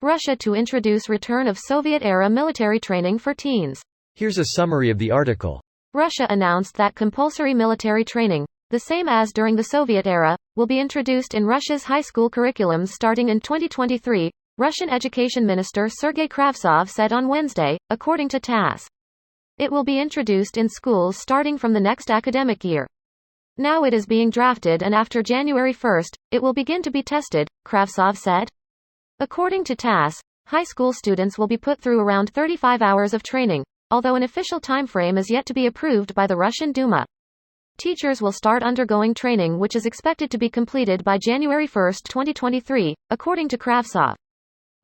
Russia to introduce return of Soviet-era military training for teens. Here's a summary of the article. Russia announced that compulsory military training, the same as during the Soviet era, will be introduced in Russia's high school curriculums starting in 2023, Russian Education Minister Sergei Kravtsov said on Wednesday, according to TASS. It will be introduced in schools starting from the next academic year. Now it is being drafted and after January 1, it will begin to be tested, Kravtsov said. According to TASS, high school students will be put through around 35 hours of training, although an official timeframe is yet to be approved by the Russian Duma. Teachers will start undergoing training which is expected to be completed by January 1, 2023, according to Kravtsov.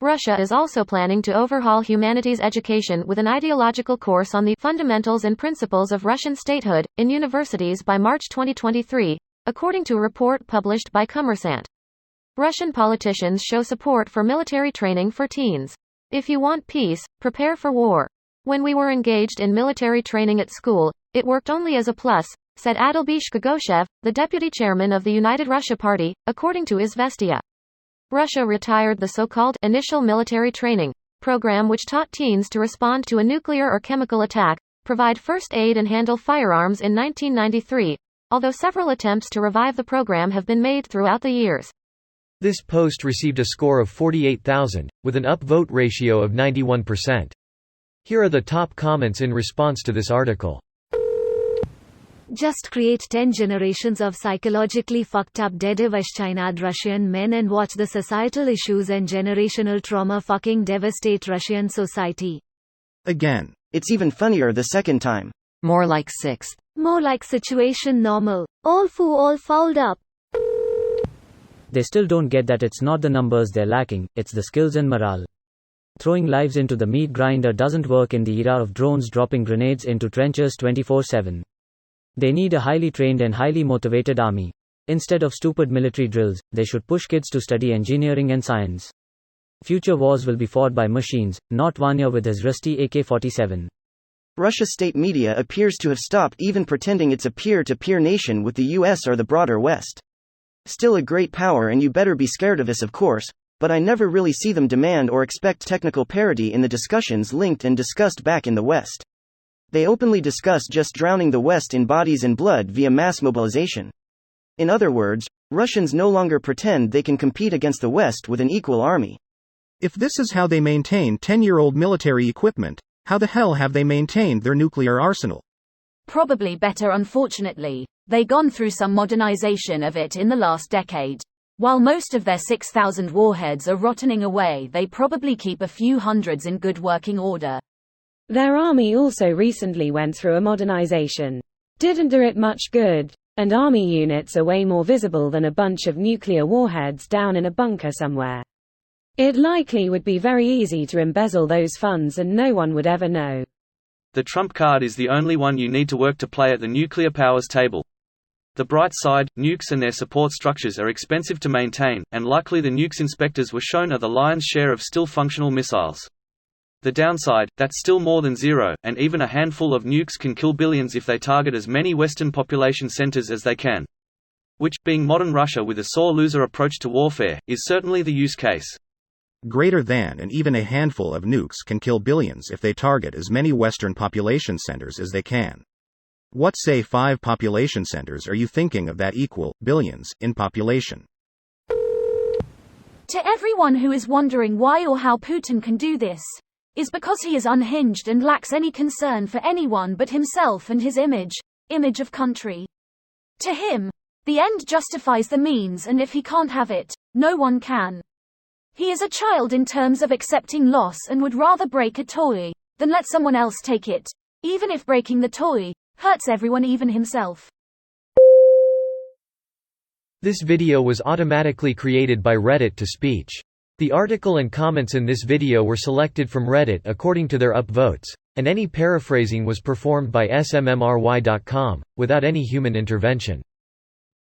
Russia is also planning to overhaul humanities education with an ideological course on the fundamentals and principles of Russian statehood in universities by March 2023, according to a report published by Kommersant. Russian politicians show support for military training for teens. If you want peace, prepare for war. When we were engaged in military training at school, it worked only as a plus, said Adalbeish Gogoshev, the deputy chairman of the United Russia Party, according to Izvestia. Russia retired the so-called initial military training program which taught teens to respond to a nuclear or chemical attack, provide first aid and handle firearms in 1993, although several attempts to revive the program have been made throughout the years. This post received a score of 48,000, with an upvote ratio of 91%. Here are the top comments in response to this article. Just create 10 generations of psychologically fucked up devastated Russian men and watch the societal issues and generational trauma fucking devastate Russian society. Again. It's even funnier the second time. More like sixth. More like situation normal. All fouled up. They still don't get that it's not the numbers they're lacking, it's the skills and morale. Throwing lives into the meat grinder doesn't work in the era of drones dropping grenades into trenches 24/7. They need a highly trained and highly motivated army. Instead of stupid military drills, they should push kids to study engineering and science. Future wars will be fought by machines, not Vanya with his rusty AK-47. Russia's state media appears to have stopped even pretending it's a peer-to-peer nation with the US or the broader West. Still a great power and you better be scared of us of course, but I never really see them demand or expect technical parity in the discussions linked and discussed back in the West. They openly discuss just drowning the West in bodies and blood via mass mobilization. In other words, Russians no longer pretend they can compete against the West with an equal army. If this is how they maintain 10-year-old military equipment, how the hell have they maintained their nuclear arsenal? Probably better unfortunately. They gone through some modernization of it in the last decade. While most of their 6,000 warheads are rotting away, they probably keep a few hundreds in good working order. Their army also recently went through a modernization. Didn't do it much good. And army units are way more visible than a bunch of nuclear warheads down in a bunker somewhere. It likely would be very easy to embezzle those funds and no one would ever know. The trump card is the only one you need to work to play at the nuclear powers table. The bright side, nukes and their support structures are expensive to maintain, and likely the nukes inspectors were shown are the lion's share of still functional missiles. The downside, that's still more than zero, and even a handful of nukes can kill billions if they target as many Western population centers as they can. Which, being modern Russia with a sore loser approach to warfare, is certainly the use case. Greater than and even a handful of nukes can kill billions if they target as many Western population centers as they can. What say 5 population centers are you thinking of that equal billions in population? To everyone who is wondering why or how Putin can do this, is because he is unhinged and lacks any concern for anyone but himself and his image of country. To him, the end justifies the means, and if he can't have it, no one can. He is a child in terms of accepting loss and would rather break a toy than let someone else take it, even if breaking the toy hurts everyone, even himself. This video was automatically created by Reddit to speech. The article and comments in this video were selected from Reddit according to their upvotes, and any paraphrasing was performed by smmry.com, without any human intervention.